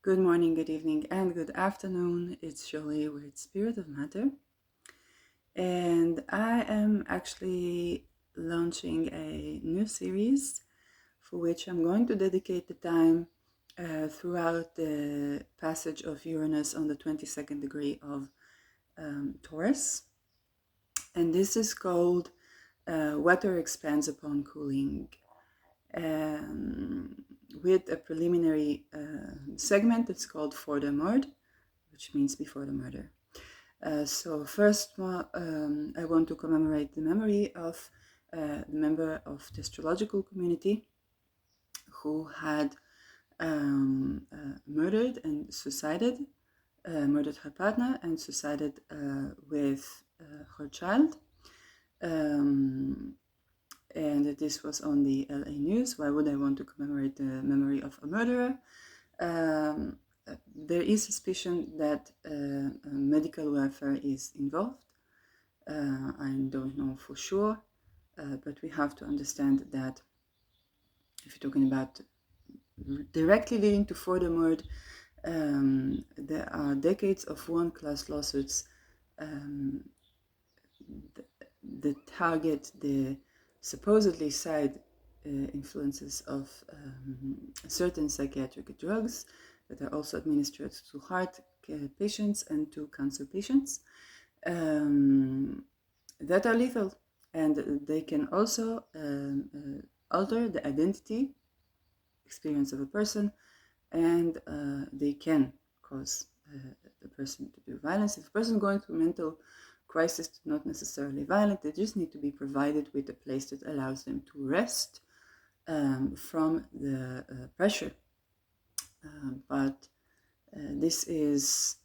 Good morning, good evening, and good afternoon. It's Jolie with Spirit of Matter. And I am actually launching a new series for which I'm going to dedicate the time throughout the passage of Uranus on the 22nd degree of Taurus. And this is called Water Expands Upon Cooling. Um, with a preliminary segment that's called For the Murd, which means before the murder. So first, I want to commemorate the memory of the member of the astrological community who had murdered and suicided, murdered her partner and suicided with her child. And this was on the LA News. Why would I want to commemorate the memory of a murderer? Um, there is suspicion that medical welfare is involved. I don't know for sure, but we have to understand that if you're talking about directly leading to further murder, there are decades of one-class lawsuits that target the supposedly side influences of certain psychiatric drugs that are also administered to heart patients and to cancer patients that are lethal, and they can also alter the identity experience of a person, and they can cause the person to do violence. If a person is going through mental crisis, not necessarily violent, they just need to be provided with a place that allows them to rest from the pressure. But this is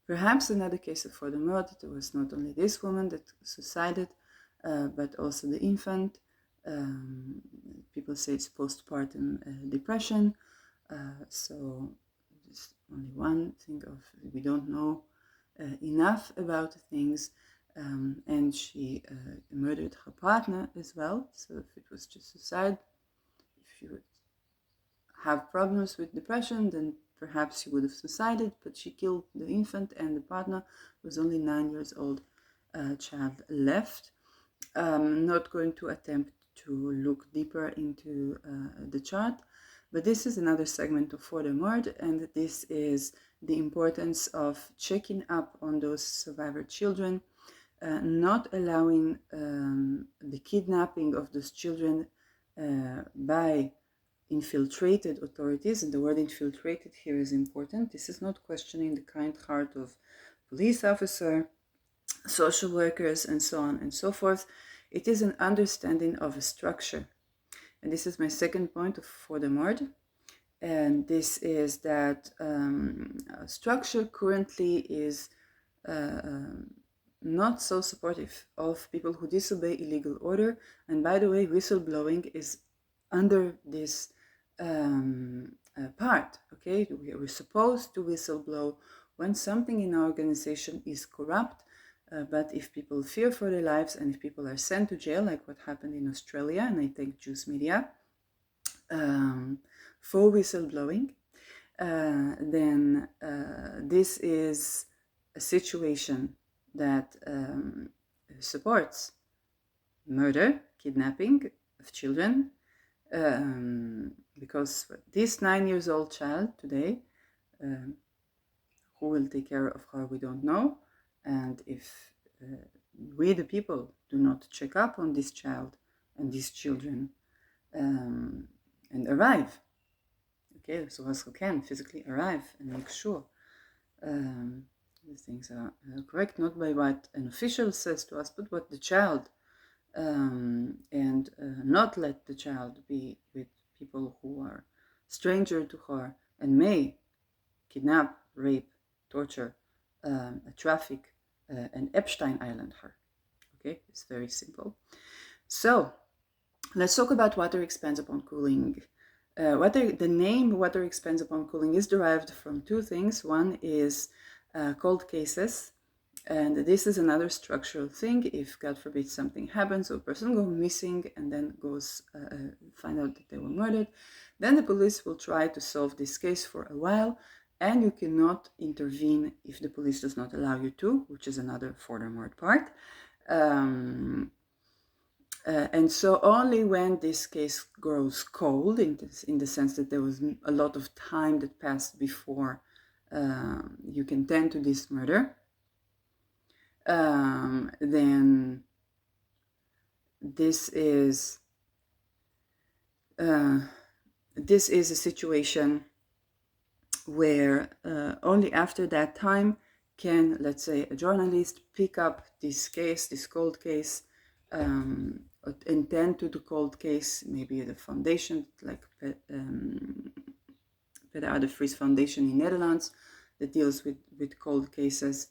perhaps another case of further murder. There was not only this woman that suicided, but also the infant. People say it's postpartum depression. So just only one thing of we don't know enough about things. And she murdered her partner as well. So if it was just suicide, if you would have problems with depression, then perhaps she would have suicided, but she killed the infant and the partner was only 9 years old child left. Not going to attempt to look deeper into the chart, but this is another segment of For the Murd, and this is the importance of checking up on those survivor children, not allowing the kidnapping of those children by infiltrated authorities, and the word infiltrated here is important. This is not questioning the kind heart of police officer, social workers, and so on and so forth. It is an understanding of a structure. And this is my second point for the murder. And this is that structure currently is not so supportive of people who disobey illegal order. And by the way, whistleblowing is under this part. Okay, we're supposed to whistleblow when something in our organization is corrupt. But if people fear for their lives and if people are sent to jail, like what happened in Australia, and I thank Juice Media for whistleblowing, then this is a situation that supports murder, kidnapping of children, because this 9 years old child today, who will take care of her, we don't know. And if we, the people, do not check up on this child and these children and arrive, okay, so as who can physically arrive and make sure the things are correct, not by what an official says to us, but what the child, and not let the child be with people who are stranger to her and may kidnap, rape, torture, traffic, and Epstein Island her. Okay, it's very simple. So let's talk about water expands upon cooling. The name water expands upon cooling is derived from two things. One is cold cases, and this is another structural thing. If God forbid something happens, or a person goes missing and then goes find out that they were murdered, then the police will try to solve this case for a while, and you cannot intervene if the police does not allow you to, which is another furthermore part. And so only when this case grows cold, in the sense that there was a lot of time that passed before you can tend to this murder, then this is a situation where only after that time can, let's say, a journalist pick up this case, this cold case, and tend to the cold case, maybe the foundation, like Peter de Vries Foundation in Netherlands, that deals with cold cases.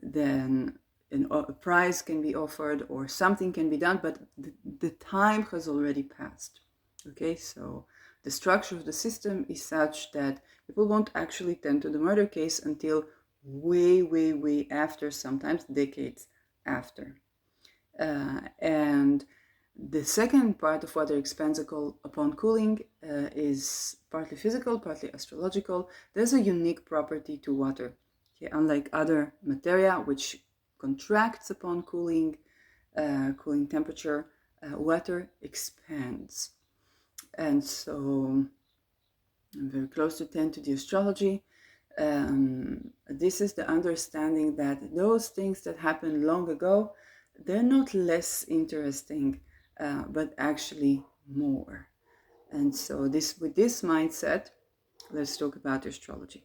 Then a prize can be offered or something can be done, but the time has already passed. Okay, so the structure of the system is such that people won't actually tend to the murder case until way, way, way after, sometimes decades after. And the second part of water expands upon cooling is partly physical, partly astrological. There's a unique property to water. Okay, unlike other materia, which contracts upon cooling temperature, water expands. And so I'm very close to 10 to the astrology. This is the understanding that those things that happened long ago, they're not less interesting, but actually more. And so with this mindset, let's talk about astrology.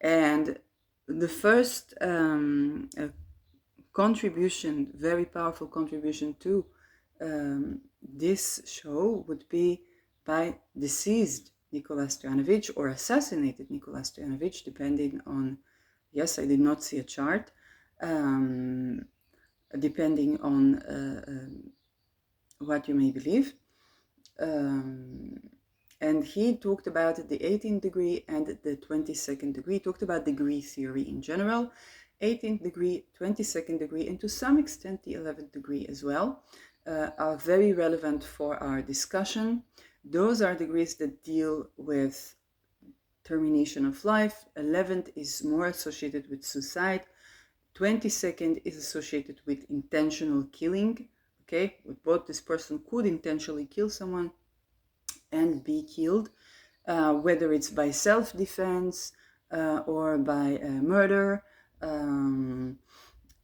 And the first contribution, very powerful contribution to this show would be by deceased Nicola Stojanovic or assassinated Nicola Stojanovic, depending on, yes, I did not see a chart, depending on what you may believe. And he talked about the 18th degree and the 22nd degree. He talked about degree theory in general, 18th degree, 22nd degree, and to some extent the 11th degree as well, are very relevant for our discussion. Those are degrees that deal with termination of life. 11th is more associated with suicide. 22nd is associated with intentional killing. Okay, with both this person could intentionally kill someone and be killed, whether it's by self-defense or by murder.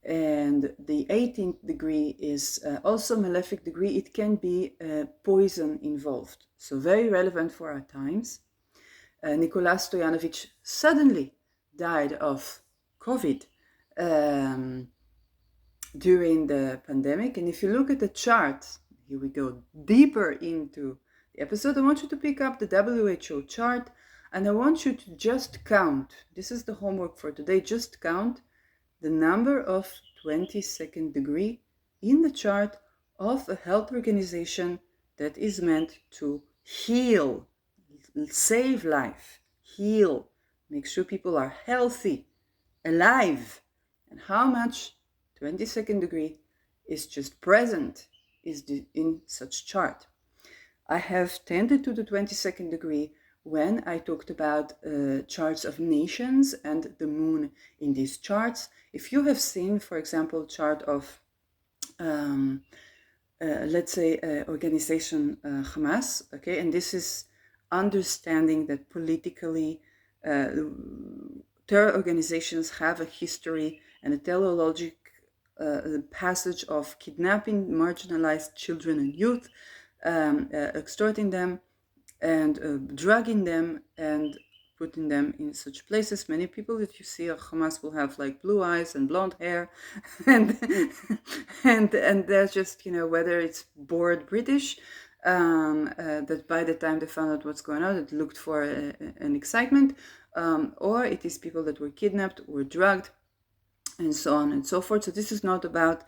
And the 18th degree is also malefic degree. It can be poison involved, so very relevant for our times. Nicola Stojanovic suddenly died of COVID during the pandemic. And if you look at the chart, here we go deeper into the episode, I want you to pick up the WHO chart and I want you to just count. This is the homework for today. Just count the number of 22nd degree in the chart of a health organization that is meant to heal, save life, heal, make sure people are healthy, alive, and how much 22nd degree is just present in such chart. I have tended to the 22nd degree when I talked about charts of nations and the moon in these charts. If you have seen, for example, chart of, let's say, organization Hamas, okay, and this is understanding that politically terror organizations have a history and a teleologic passage of kidnapping marginalized children and youth, extorting them and drugging them and putting them in such places. Many people that you see of Hamas will have like blue eyes and blonde hair, and and they're just, whether it's bored British, that by the time they found out what's going on, it looked for an excitement, or it is people that were kidnapped or drugged, and so on and so forth. So this is not about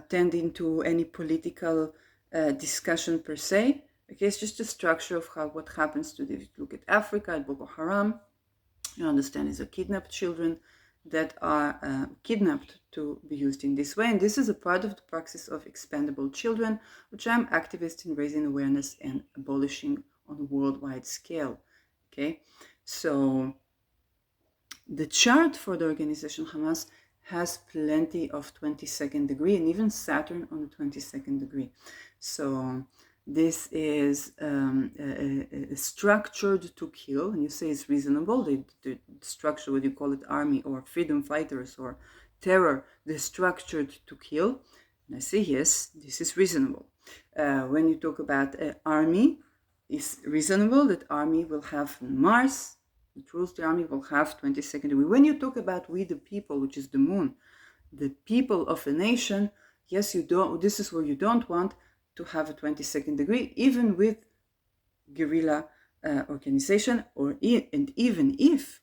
tending to any political discussion per se. Okay, it's just the structure of what happens to if you look at Africa, at Boko Haram, you understand these are kidnapped children that are kidnapped to be used in this way. And this is a part of the praxis of expendable children, which I'm activist in raising awareness and abolishing on a worldwide scale. Okay, so the chart for the organization Hamas has plenty of 22nd degree and even Saturn on the 22nd degree. So this is structured to kill, and you say it's reasonable. The structure, whether you call it army or freedom fighters or terror, they're structured to kill. And I say, yes, this is reasonable. When you talk about army, it's reasonable that army will have Mars. It rules the army will have 22nd degree. When you talk about we the people, which is the moon, the people of a nation, yes, you don't. This is where you don't want to have a 22nd degree, even with guerrilla organization, and even if,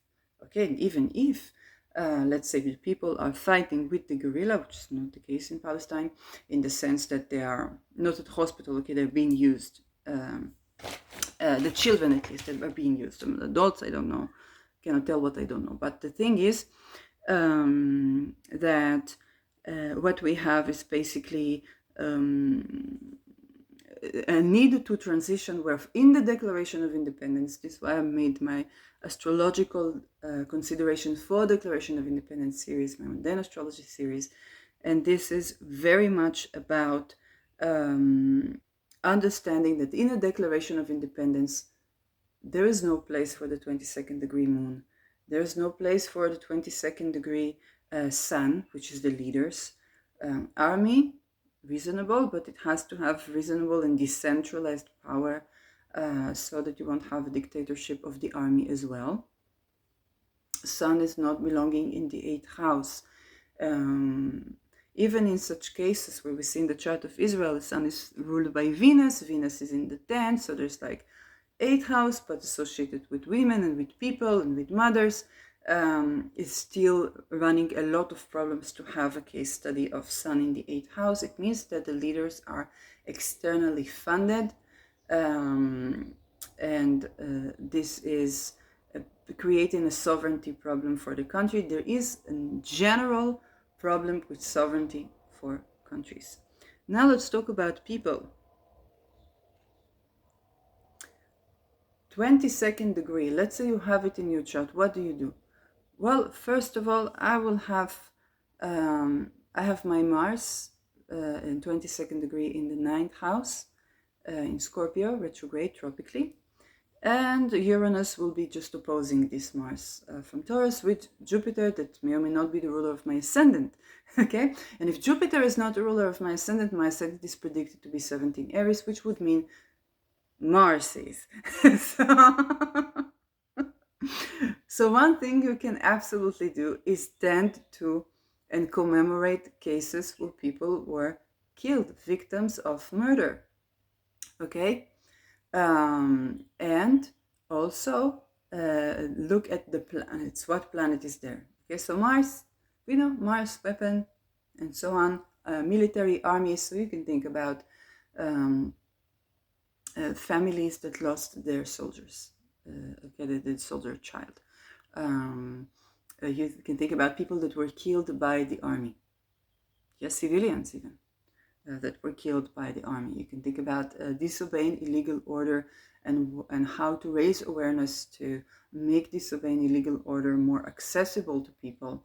let's say the people are fighting with the guerrilla, which is not the case in Palestine, in the sense that they are not at hospital. Okay, they're being used. The children, at least, that are being used. Adults, I don't know. Cannot tell what I don't know. But the thing is that what we have is basically a need to transition where in the Declaration of Independence, this is why I made my astrological considerations for Declaration of Independence series, my mundane astrology series, and this is very much about understanding that in a Declaration of Independence, there is no place for the 22nd degree moon. There is no place for the 22nd degree sun, which is the leaders. Army, reasonable, but it has to have reasonable and decentralized power so that you won't have a dictatorship of the army as well. Sun is not belonging in the 8th house. Even in such cases where we see in the chart of Israel, the sun is ruled by Venus. Venus is in the 10th, so there's like 8th house, but associated with women and with people and with mothers, is still running a lot of problems to have a case study of sun in the 8th house. It means that the leaders are externally funded, and this is creating a sovereignty problem for the country. There is a general problem with sovereignty for countries. Now let's talk about people. 22nd degree, let's say you have it in your chart. What do? Well, first of all, I have my Mars in 22nd degree in the 9th house in Scorpio, retrograde tropically. And Uranus will be just opposing this Mars from Taurus with Jupiter, that may or may not be the ruler of my ascendant. Okay? And if Jupiter is not the ruler of my ascendant is predicted to be 17 Aries, which would mean Mars is. So one thing you can absolutely do is tend to and commemorate cases where people were killed, victims of murder. Okay? And also look at the planets. What planet is there? Okay, so Mars, we know Mars, weapon, and so on, military armies. So you can think about families that lost their soldiers, the soldier child. You can think about people that were killed by the army. Yes, civilians even. That were killed by the army. You can think about disobeying illegal order and how to raise awareness to make disobeying illegal order more accessible to people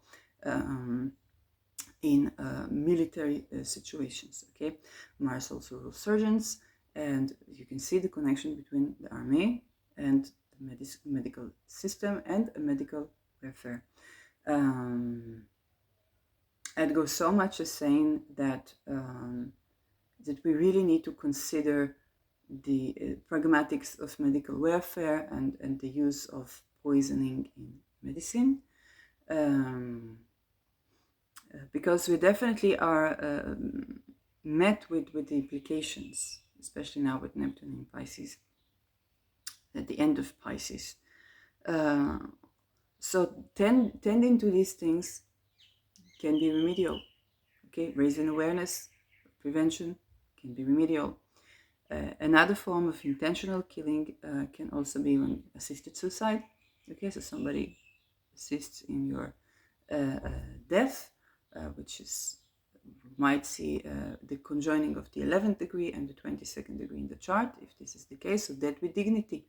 in military situations. Okay, Mars also rules surgeons, and you can see the connection between the army and the medical system and medical welfare. I'd go so much as saying that that we really need to consider the pragmatics of medical welfare and the use of poisoning in medicine, because we definitely are met with the implications, especially now with Neptune in Pisces, at the end of Pisces. So tending to these things can be remedial. Okay, raising awareness, prevention can be remedial. Another form of intentional killing can also be when assisted suicide. Okay, so somebody assists in your death, which is, might see the conjoining of the 11th degree and the 22nd degree in the chart, if this is the case. So death with dignity.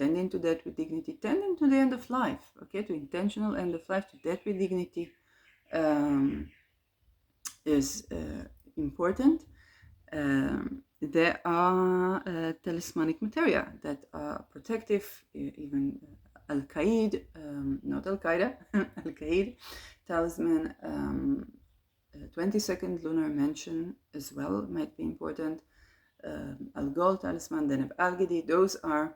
tending to death with dignity, tending to the end of life, okay, to intentional end of life, to death with dignity, is important. There are talismanic materia that are protective, even Al-Qaeda, not Al-Qaeda, Al-Qaeda talisman, 22nd lunar mention as well might be important. Al-Ghol talisman, Deneb Al-Gedi, those are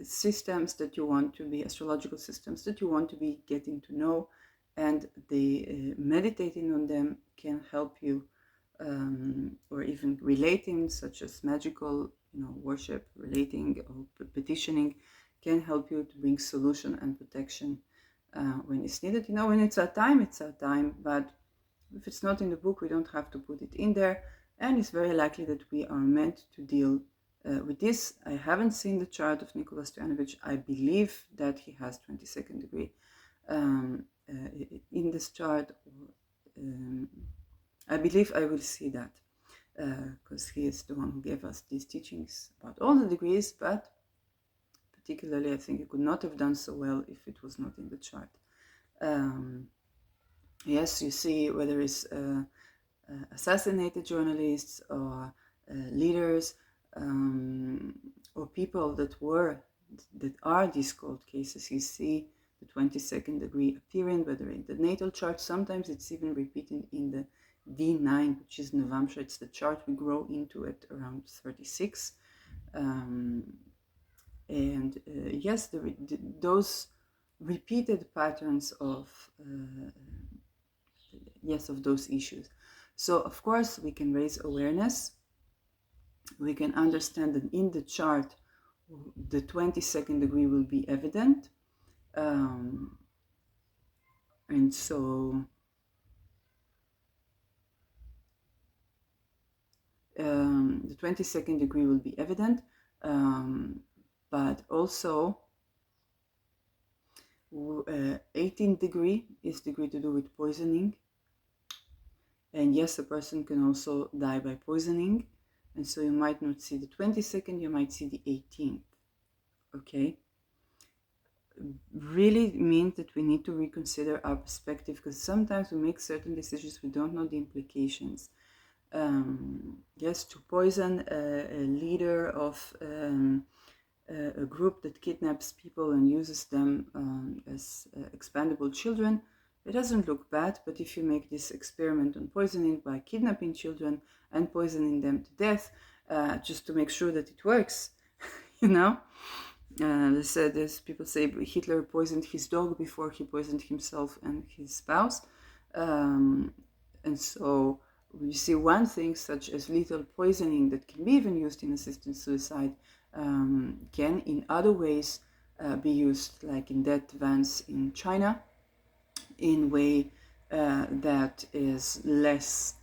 systems that you want to be, astrological systems that you want to be getting to know, and the meditating on them can help you, or even relating, such as magical, worship, relating or petitioning, can help you to bring solution and protection when it's needed. When it's our time, but if it's not in the book, we don't have to put it in there, and it's very likely that we are meant to deal with this. I haven't seen the chart of Nicholas Stoyanovich. I believe that he has 22nd degree in this chart. I believe I will see that because he is the one who gave us these teachings about all the degrees, but particularly I think he could not have done so well if it was not in the chart. Yes, you see whether it's assassinated journalists or leaders or people that are these cold cases. You see the 22nd degree appearing, whether in the natal chart. Sometimes it's even repeating in the D9, which is Navamsha. It's the chart we grow into at around 36. Yes, those repeated patterns of those issues. So of course we can raise awareness. We can understand that in the chart the 22nd degree will be evident, and so the 22nd degree will be evident, but also 18th degree is degree to do with poisoning. And yes, a person can also die by poisoning. And so you might not see the 22nd, you might see the 18th. Okay? Really means that we need to reconsider our perspective, because sometimes we make certain decisions, we don't know the implications. Yes, to poison a leader of a group that kidnaps people and uses them as expendable children, it doesn't look bad. But if you make this experiment on poisoning by kidnapping children and poisoning them to death, just to make sure that it works, there's people say Hitler poisoned his dog before he poisoned himself and his spouse, and so we see one thing such as lethal poisoning that can be even used in assisted suicide can in other ways be used, like in death vans in China, in way that is less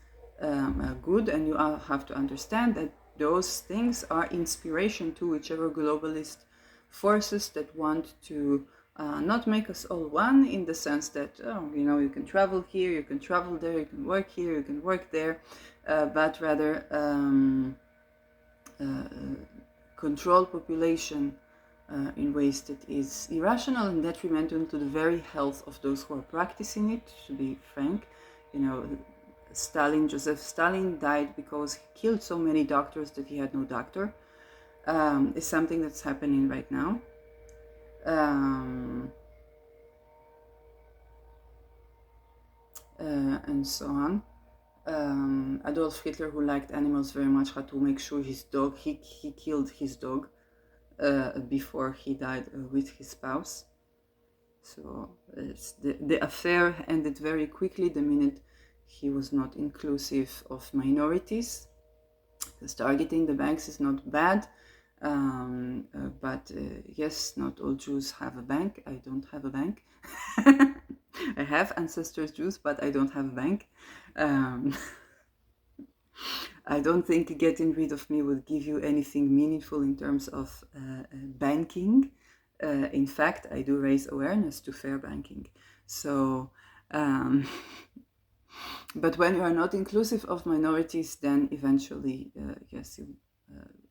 good. And you have to understand that those things are inspiration to whichever globalist forces that want to not make us all one, in the sense that you can travel here, you can travel there, you can work here, you can work there, but rather control population in ways that is irrational and detrimental to the very health of those who are practicing it. To be frank, Joseph Stalin died because he killed so many doctors that he had no doctor. Is something that's happening right now. And so on. Adolf Hitler, who liked animals very much, had to make sure his dog, he killed his dog before he died with his spouse. So the affair ended very quickly the minute he was not inclusive of minorities. Because targeting the banks is not bad, but yes, not all Jews have a bank. I don't have a bank. I have ancestors Jews, but I don't have a bank. I don't think getting rid of me would give you anything meaningful in terms of banking. In fact, I do raise awareness to fair banking. So, but when you are not inclusive of minorities, then eventually, yes,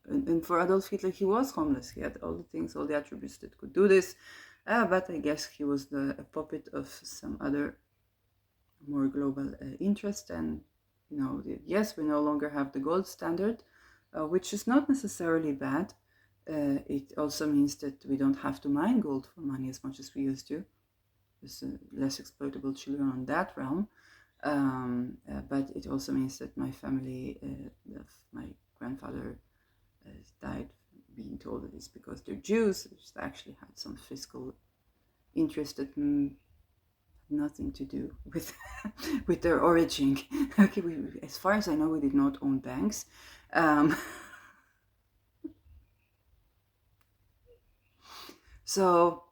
and for Adolf Hitler, he was homeless. He had all the things, all the attributes that could do this. But I guess he was a puppet of some other more global interest. And, yes, we no longer have the gold standard, which is not necessarily bad. It also means that we don't have to mine gold for money as much as we used to. There's less exploitable children on that realm. But it also means that my family, my grandfather died being told that it's because they're Jews, which actually had some fiscal interest that had nothing to do with with their origin. Okay, as far as I know, we did not own banks. So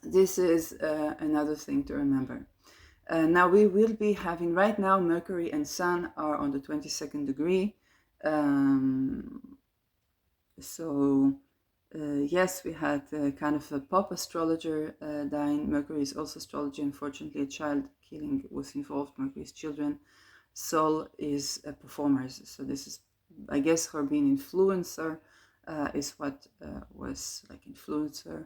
this is another thing to remember. Now we will be having, right now, Mercury and Sun are on the 22nd degree. So yes, we had kind of a pop astrologer dying. Mercury is also astrology. Unfortunately, a child killing was involved, Mercury's children. Sol is a performer. So this is, I guess, her being influencer is what was like influencer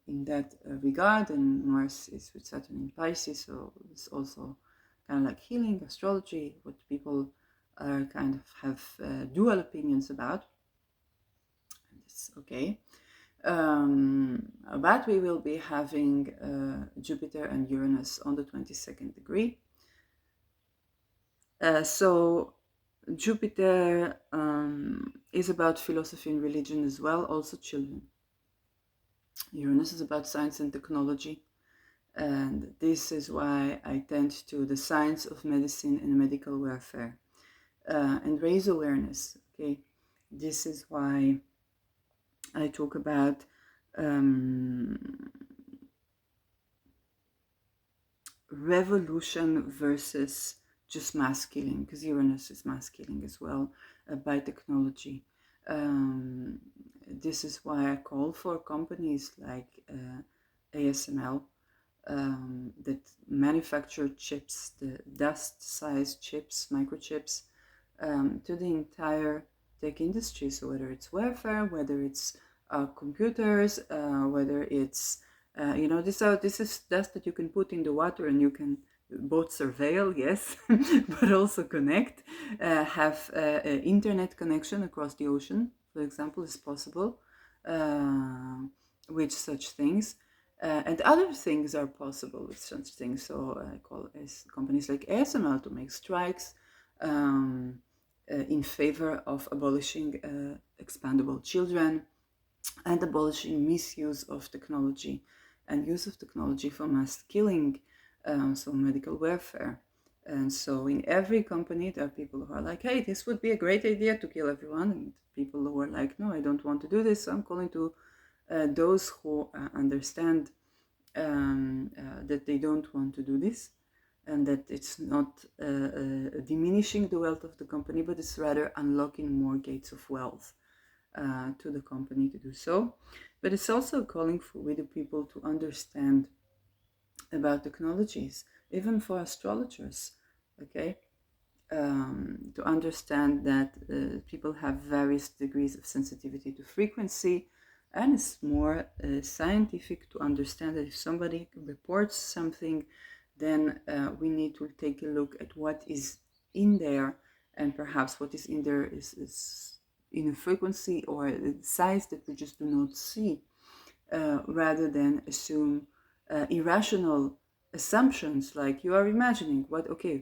in that regard. And Mars is with Saturn in Pisces, so it's also kind of like healing, astrology, what people kind of have dual opinions about. It's okay. But we will be having Jupiter and Uranus on the 22nd degree. So Jupiter is about philosophy and religion as well, also children. Uranus is about science and technology. And this is why I tend to the science of medicine and medical welfare and raise awareness. Okay, this is why I talk about revolution versus just mass killing, because Uranus is mass killing as well by technology. This is why I call for companies like ASML that manufacture chips, the dust-sized chips, microchips, to the entire tech industry. So whether it's welfare, whether it's computers, whether it's this is dust that you can put in the water and you can both surveil, yes, but also connect, have internet connection across the ocean, for example, is possible with such things. And other things are possible with such things. So I call companies like ASML to make strikes in favor of abolishing expandable children and abolishing misuse of technology and use of technology for mass killing, so medical welfare. And so in every company, there are people who are like, hey, this would be a great idea to kill everyone. And people who are like, no, I don't want to do this. So I'm calling to those who understand that they don't want to do this, and that it's not diminishing the wealth of the company, but it's rather unlocking more gates of wealth to the company to do so. But it's also calling for the people to understand about technologies, even for astrologers, okay? To understand that people have various degrees of sensitivity to frequency, and it's more scientific to understand that if somebody reports something, then we need to take a look at what is in there, and perhaps what is in there is in a frequency or a size that we just do not see, rather than assume irrational assumptions like you are imagining.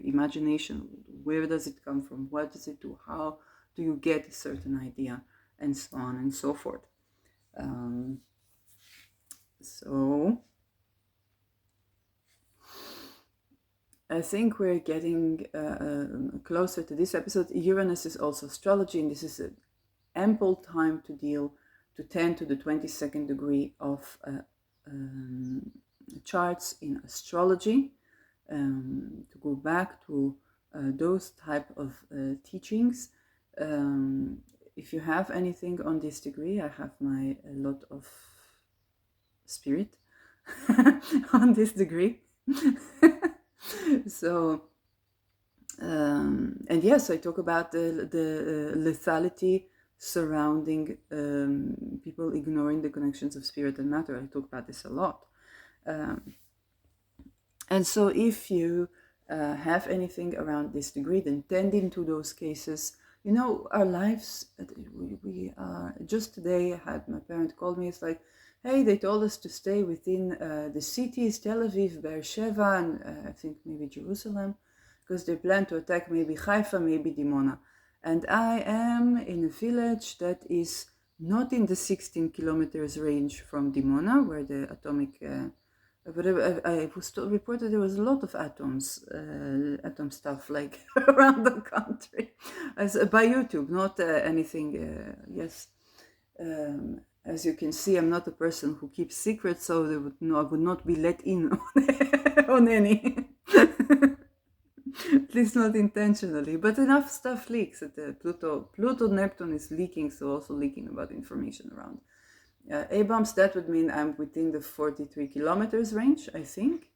Imagination, where does it come from? What does it do? How do you get a certain idea? And so on and so forth. So I think we're getting closer to this episode. Uranus is also astrology, and this is an ample time to deal to 10 to the 22nd degree of charts in astrology, to go back to those type of teachings. If you have anything on this degree, I have a lot of spirit on this degree. So and yes, I talk about the lethality surrounding people ignoring the connections of spirit and matter. I talk about this a lot. Um, and so if you have anything around this degree, then tending to those cases, you know, our lives, we just today I had my parent called me, it's like, hey, they told us to stay within the cities, Tel Aviv, Beersheba, and I think maybe Jerusalem, because they plan to attack maybe Haifa, maybe Dimona. And I am in a village that is not in the 16 kilometers range from Dimona, where the atomic but I was reported there was a lot of atom stuff like around the country, by YouTube, not anything. Yes, as you can see, I'm not a person who keeps secrets, so I would not be let in on any. At least not intentionally, but enough stuff leaks. That Pluto, Neptune is leaking, so also leaking about information around. A-bombs, that would mean I'm within the 43 kilometers range, I think.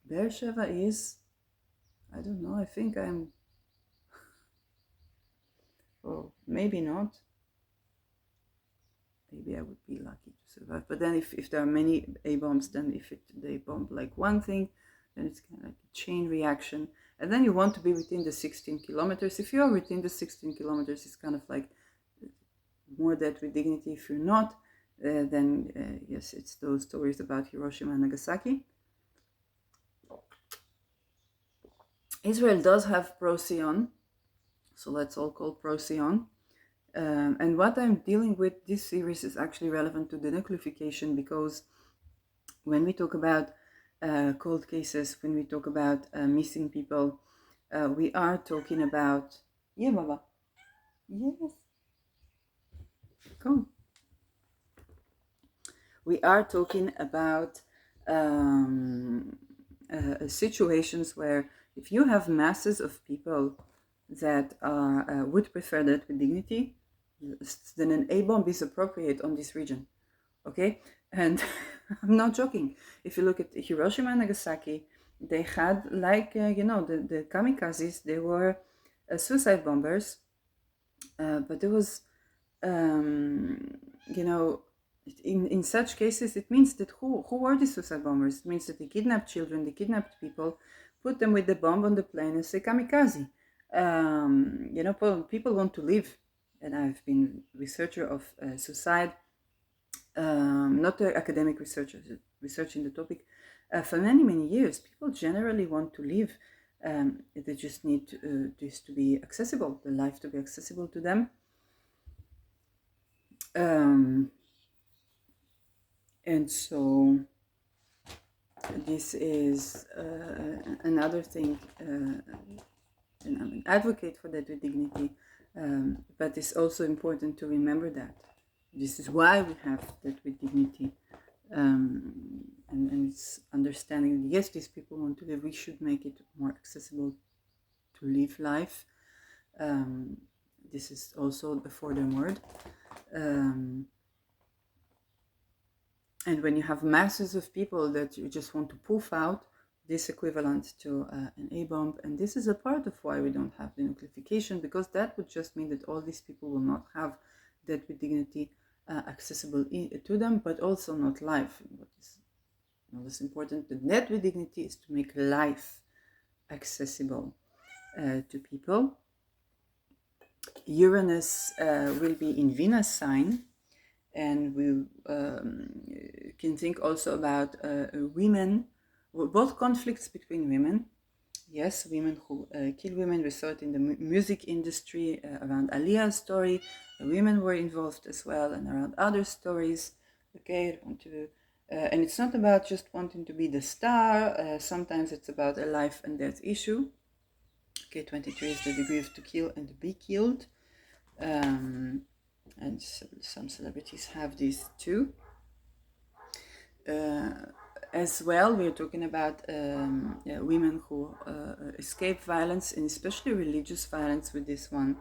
Beersheba is, I don't know, I think I'm, oh, maybe not. Maybe I would be lucky to survive. But then if there are many A-bombs, then they bomb like one thing, then it's kind of like a chain reaction. And then you want to be within the 16 kilometers. If you are within the 16 kilometers, it's kind of like more death with dignity. If you're not, then yes, it's those stories about Hiroshima and Nagasaki. Israel does have Procyon, so let's all call Procyon. And what I'm dealing with this series is actually relevant to denuclearification, because when we talk about cold cases, when we talk about missing people, we are talking about, yeah, Baba, yes, come. We are talking about situations where if you have masses of people that would prefer that with dignity, then an A-bomb is appropriate on this region, okay? And I'm not joking. If you look at Hiroshima and Nagasaki, they had like, the kamikazes, they were suicide bombers, but there was, in such cases, it means that who were the suicide bombers? It means that they kidnapped children, they kidnapped people, put them with the bomb on the plane and say kamikaze. People want to live, and I've been researcher of suicide, not an academic researcher, researching the topic for many years. People generally want to live. They just need this to be accessible, the life to be accessible to them. And so this is another thing, and I'm an advocate for that with dignity, but it's also important to remember that. This is why we have that with dignity, and it's understanding that yes, these people want to live, we should make it more accessible to live life. This is also the further word. And when you have masses of people that you just want to poof out, this equivalent to an A-bomb, and this is a part of why we don't have denuclearification, because that would just mean that all these people will not have death with dignity accessible to them, but also not life. What is most important, the death with dignity is to make life accessible to people. Uranus will be in Venus sign, and we can think also about women, both conflicts between women. Yes, women who kill women. We saw it in the music industry around Aliyah's story. Women were involved as well, and around other stories. Okay, and it's not about just wanting to be the star. Sometimes it's about a life and death issue. Okay, 23 is the degree of to kill and to be killed. And some celebrities have these too. As well, we're talking about women who escape violence, and especially religious violence with this one,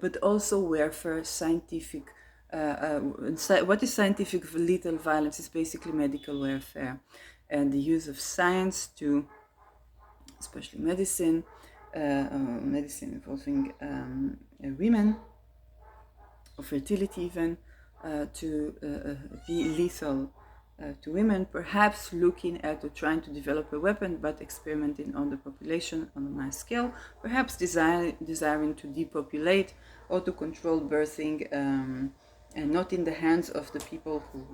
but also warfare, scientific. What is scientific lethal violence? Is basically medical warfare, and the use of science to, especially medicine, medicine involving women, or fertility even, to be lethal to women, perhaps looking at or trying to develop a weapon, but experimenting on the population on a mass scale, perhaps desiring to depopulate or to control birthing, and not in the hands of the people who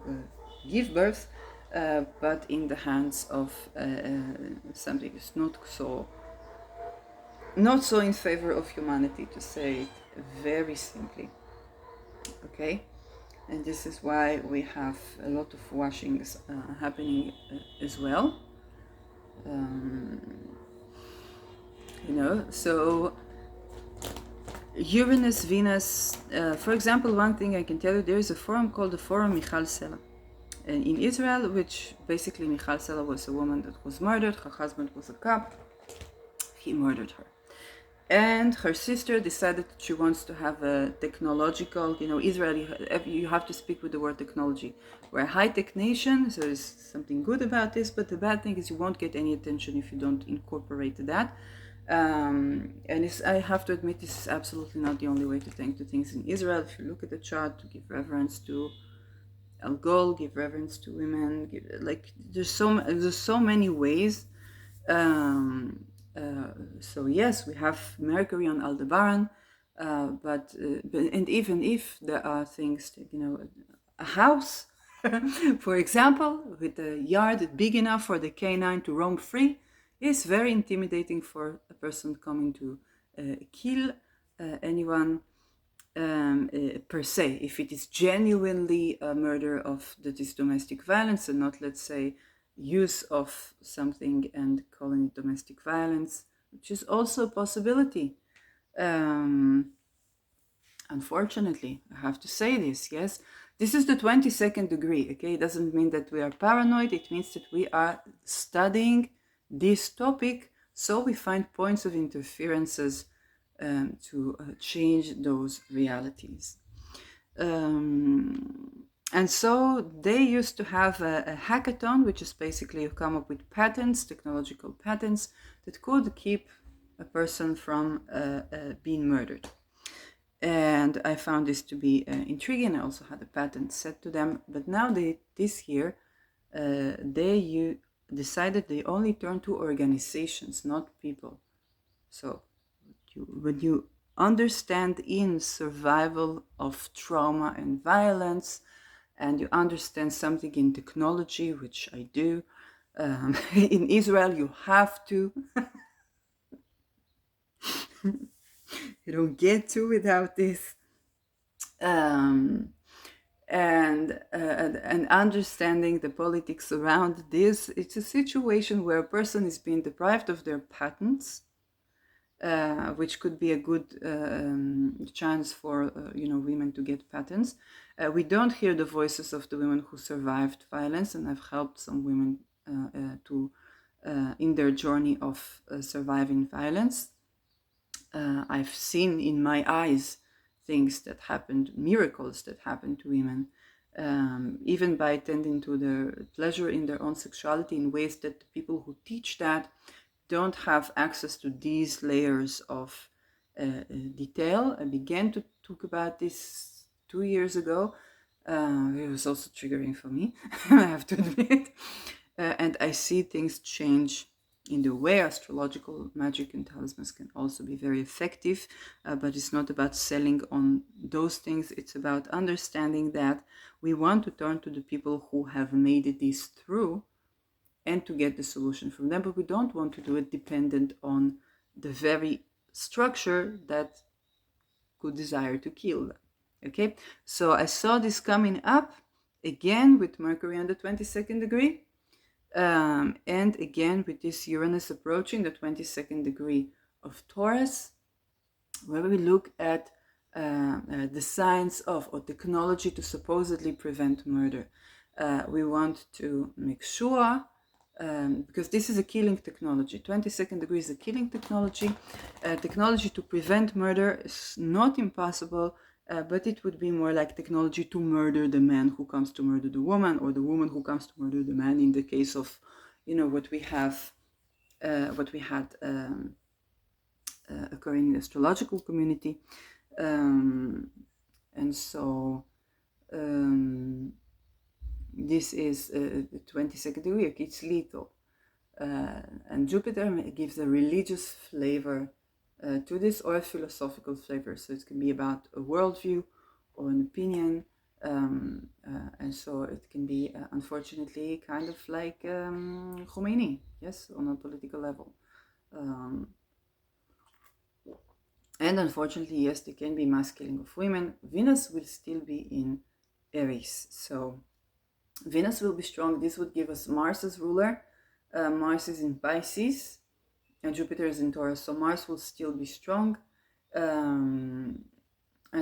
give birth, but in the hands of something that's not so in favor of humanity, to say it very simply. Okay, and this is why we have a lot of washings happening as well. So Uranus, Venus, for example, one thing I can tell you, there is a forum called the Forum Michal Sela in Israel, which basically Michal Sela was a woman that was murdered. Her husband was a cop. He murdered her. And her sister decided that she wants to have a technological, Israel, you have to speak with the word technology. We're a high-tech nation, so there's something good about this, but the bad thing is you won't get any attention if you don't incorporate that. I have to admit, this is absolutely not the only way to think to things in Israel. If you look at the chart, to give reverence to Al Gol, give reverence to women, there's so many ways. So yes, we have Mercury on Aldebaran, but and even if there are things that, a house, for example, with a yard big enough for the canine to roam free, is very intimidating for a person coming to kill anyone per se, if it is genuinely a murder that is domestic violence and not, let's say, use of something and calling it domestic violence, which is also a possibility. Unfortunately, I have to say this, yes. This is the 22nd degree, okay? It doesn't mean that we are paranoid. It means that we are studying this topic, so we find points of interferences to change those realities. And so they used to have a hackathon, which is basically you come up with patents, technological patents, that could keep a person from being murdered. And I found this to be intriguing. I also had a patent set to them. But now this year, they decided they only turn to organizations, not people. So when you understand in survival of trauma and violence, and you understand something in technology, which I do, in Israel you have to. You don't get to without this. And understanding the politics around this, it's a situation where a person is being deprived of their patents, which could be a good chance for women to get patents. We don't hear the voices of the women who survived violence, and I've helped some women in their journey of surviving violence. I've seen in my eyes things that happened, miracles that happened to women, even by attending to their pleasure in their own sexuality in ways that the people who teach that don't have access to these layers of detail. I began to talk about this 2 years ago. It was also triggering for me, I have to admit. And I see things change in the way. Astrological magic and talismans can also be very effective, but it's not about selling on those things. It's about understanding that we want to turn to the people who have made this through and to get the solution from them, but we don't want to do it dependent on the very structure that could desire to kill them. Okay, so I saw this coming up again with Mercury on the 22nd degree, and again with this Uranus approaching the 22nd degree of Taurus, where we look at the science of or technology to supposedly prevent murder. We want to make sure, because this is a killing technology. 22nd degree is a killing technology. Technology to prevent murder is not impossible, but it would be more like technology to murder the man who comes to murder the woman, or the woman who comes to murder the man, in the case of, what we had occurring in the astrological community. And so this is the 22nd degree. It's lethal. And Jupiter gives a religious flavor to this, or a philosophical flavor. So it can be about a worldview or an opinion. And so it can be, unfortunately, kind of like Khomeini, yes, on a political level. And unfortunately, yes, there can be mass killing of women. Venus will still be in Aries. So Venus will be strong. This would give us Mars as ruler. Mars is in Pisces and Jupiter is in Taurus. So Mars will still be strong. And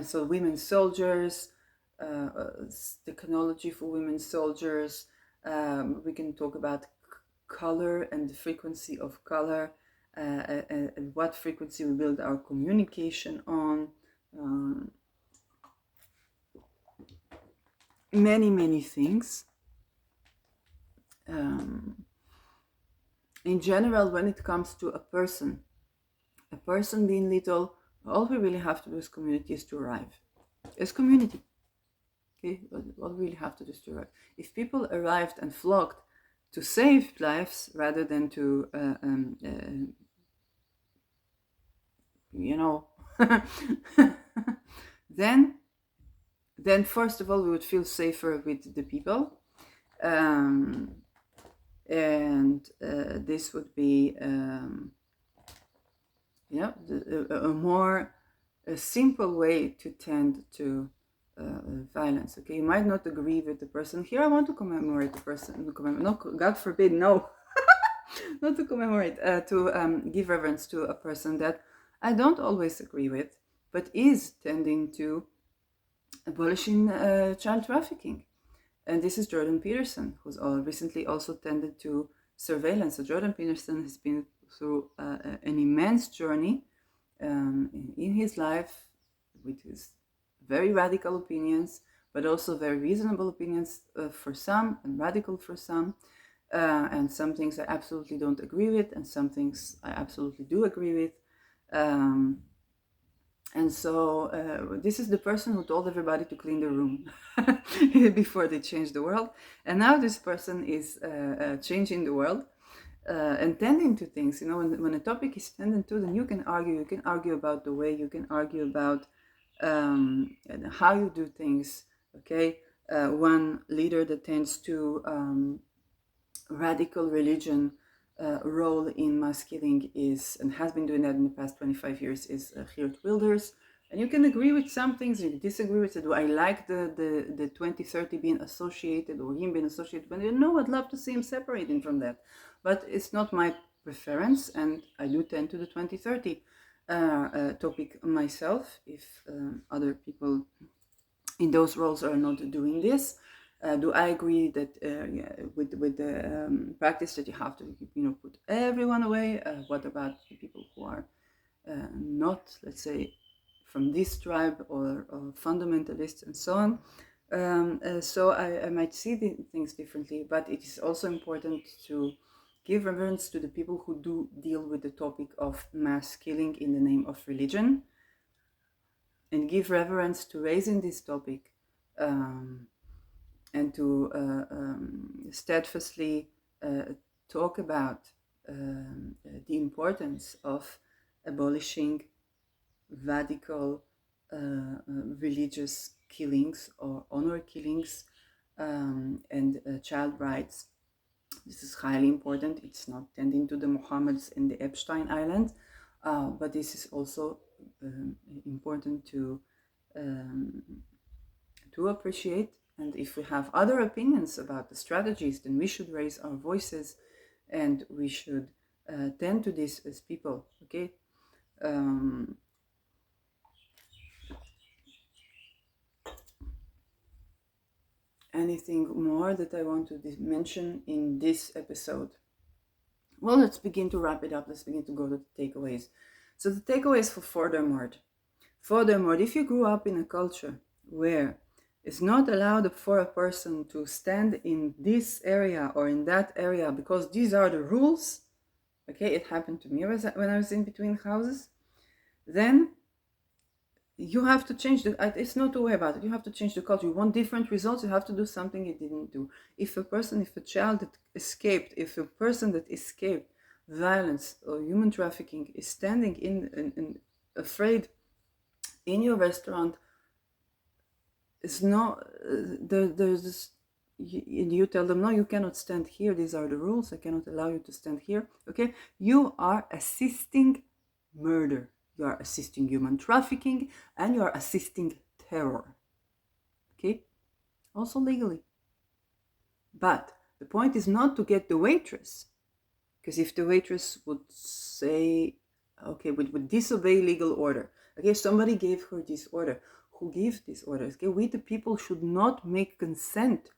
so women soldiers, technology for women soldiers. We can talk about color and the frequency of color, and what frequency we build our communication on. Many things. In general, when it comes to a person being little, all we really have to do as community is to arrive. As community. Okay, all we really have to do is to arrive. If people arrived and flocked to save lives rather than to, then first of all we would feel safer with the people, and this would be a more simple way to tend to violence. Okay, you might not agree with the person. Here I want to commemorate the person. No, God forbid, no. Not to commemorate, to give reverence to a person that I don't always agree with, but is tending to abolishing child trafficking. And this is Jordan Peterson, who's recently also tended to surveillance. So Jordan Peterson has been through an immense journey in his life with his very radical opinions, but also very reasonable opinions for some and radical for some. And some things I absolutely don't agree with, and some things I absolutely do agree with. And so this is the person who told everybody to clean the room before they changed the world. And now this person is changing the world and tending to things. You know, when a topic is tending to, then you can argue about the way, you can argue about how you do things. Okay, one leader that tends to radical religion role in mass killing is, and has been doing that in the past 25 years, is Geert Wilders. And you can agree with some things, you disagree with it. Do I like the 2030 being associated, or him being associated? But no, I'd love to see him separating from that. But it's not my preference, and I do tend to the 2030 topic myself, if other people in those roles are not doing this. Do I agree that with the practice that you have to put everyone away? What about the people who are not, let's say, from this tribe or fundamentalists and so on? So I might see the things differently, but it is also important to give reverence to the people who do deal with the topic of mass killing in the name of religion, and give reverence to raising this topic, and to steadfastly talk about the importance of abolishing radical religious killings or honor killings, and child rights. This is highly important. It's not tending to the Mohammeds in the Epstein Island, but this is also important to appreciate. And if we have other opinions about the strategies, then we should raise our voices, and we should tend to this as people. Okay. Anything more that I want to mention in this episode? Well, let's begin to wrap it up. Let's begin to go to the takeaways. So the takeaways for furthermore, if you grew up in a culture where it's not allowed for a person to stand in this area or in that area because these are the rules. Okay, it happened to me when I was in between houses. then you have to change it's not a way about it. You have to change the culture. You want different results, you have to do something you didn't do. If a child that escaped, if a person that escaped violence or human trafficking is standing in afraid in your restaurant, it's not there's this, you tell them, no, you cannot stand here, these are the rules, I cannot allow you to stand here. Okay, you are assisting murder, you are assisting human trafficking, and you are assisting terror. Okay, also legally. But the point is not to get the waitress, because if the waitress would say, okay, would disobey legal order, okay, somebody gave her this order, who gives these orders? Okay, we the people should not make consent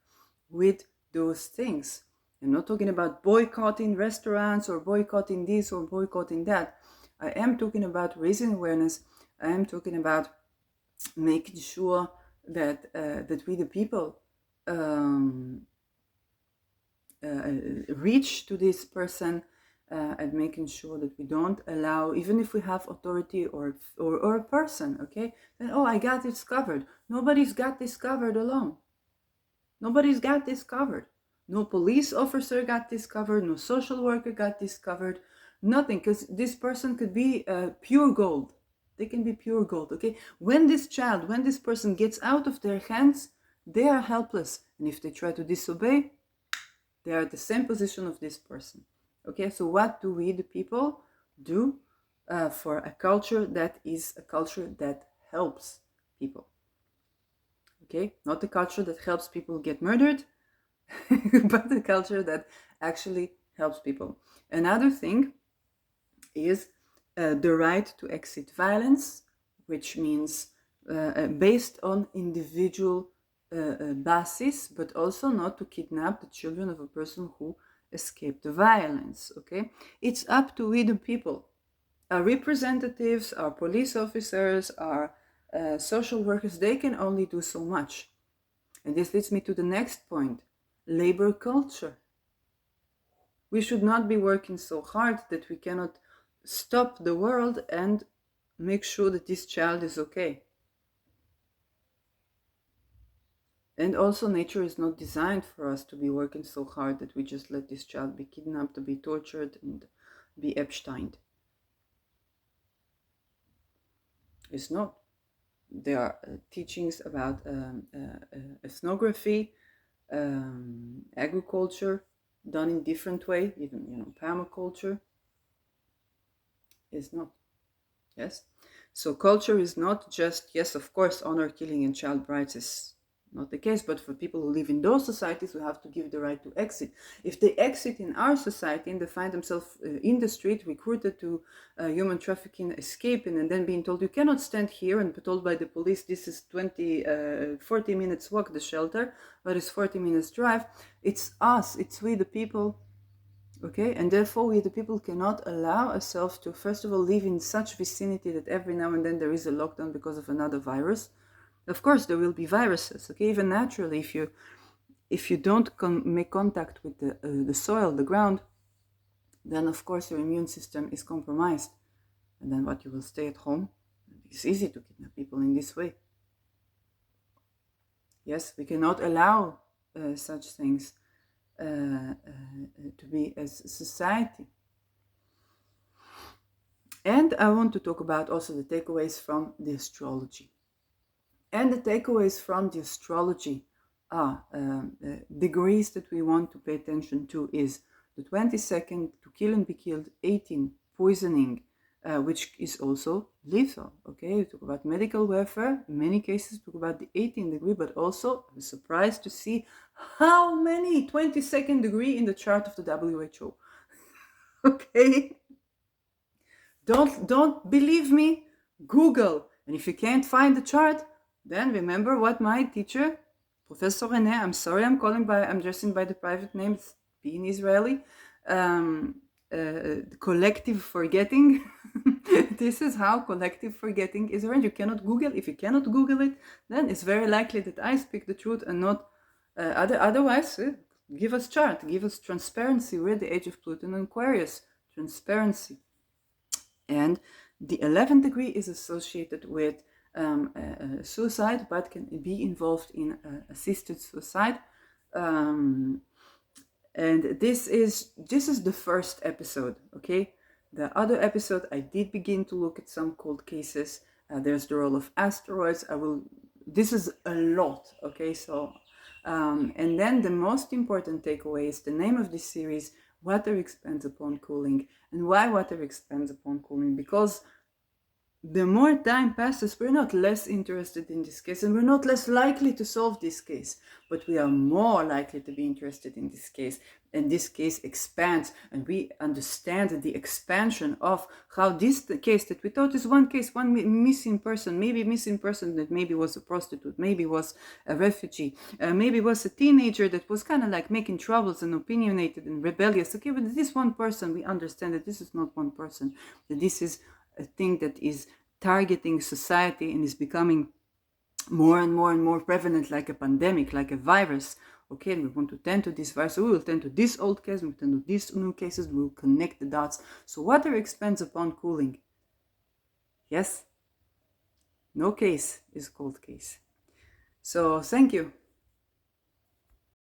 with those things. I'm not talking about boycotting restaurants or boycotting this or boycotting that. I am talking about raising awareness. I am talking about making sure that that we the people reach to this person, and making sure that we don't allow, even if we have authority or a person, okay, then, oh, I got this covered. Nobody's got this covered alone. Nobody's got this covered. No police officer got this covered. No social worker got this covered. Nothing, because this person could be pure gold. They can be pure gold, okay? When this person gets out of their hands, they are helpless. And if they try to disobey, they are at the same position of this person. Okay, so what do we, the people, do for a culture that is a culture that helps people? Okay, not the culture that helps people get murdered, but the culture that actually helps people. Another thing is the right to exit violence, which means based on individual basis, but also not to kidnap the children of a person who escaped the violence. Okay, it's up to we the people, our representatives, our police officers, our social workers. They can only do so much. And this leads me to the next point: labor culture. We should not be working so hard that we cannot stop the world and make sure that this child is okay. And also, nature is not designed for us to be working so hard that we just let this child be kidnapped, to be tortured, and be Epsteined. It's not. There are teachings about ethnography, agriculture done in different way, even permaculture. Is not. Yes. So culture is not just, yes, of course, honor killing and child brides is not the case, but for people who live in those societies, we have to give the right to exit. If they exit in our society and they find themselves in the street, recruited to human trafficking, escaping, and then being told, you cannot stand here, and told by the police, this is 40 minutes walk, the shelter, but it's 40 minutes drive, it's us, it's we the people. Okay, and therefore we the people cannot allow ourselves to, first of all, live in such vicinity that every now and then there is a lockdown because of another virus. Of course, there will be viruses. Okay, even naturally, if you don't make contact with the soil, the ground, then of course your immune system is compromised, and then what, you will stay at home. It's easy to kidnap people in this way. Yes, we cannot allow such things to be as a society. And I want to talk about also the takeaways from the astrology. And the takeaways from the astrology are degrees that we want to pay attention to is the 22nd, to kill and be killed, 18, poisoning, which is also lethal. Okay, we talk about medical warfare. In many cases, talk about the 18th degree, but also I'm surprised to see how many 22nd degree in the chart of the WHO. Okay, don't believe me, Google. And if you can't find the chart, then remember what my teacher, Professor René, I'm sorry I'm addressing by the private name, being Israeli, collective forgetting. This is how collective forgetting is arranged. You cannot Google. If you cannot Google it, then it's very likely that I speak the truth and not otherwise. Give us chart, give us transparency. We're the age of Pluto and Aquarius. Transparency. And The 11th degree is associated with suicide, but can be involved in assisted suicide. And this is the first episode, okay? The other episode, I did begin to look at some cold cases. There's the role of asteroids. This is a lot, okay? So, and then the most important takeaway is the name of this series, Water Expands Upon Cooling. And why water expands upon cooling? Because the more time passes, we're not less interested in this case, and we're not less likely to solve this case, but we are more likely to be interested in this case. And this case expands, and we understand the expansion of how this case that we thought is one case, one missing person, maybe missing person that maybe was a prostitute, maybe was a refugee, maybe was a teenager that was kind of like making troubles and opinionated and rebellious. Okay, but this one person, we understand that this is not one person, that this is a thing that is targeting society and is becoming more and more and more prevalent, like a pandemic, like a virus. Okay, and we want to tend to this virus, so we will tend to this old case, we will tend to these new cases, we will connect the dots. So water expands upon cooling. Yes, no case is cold case. So thank you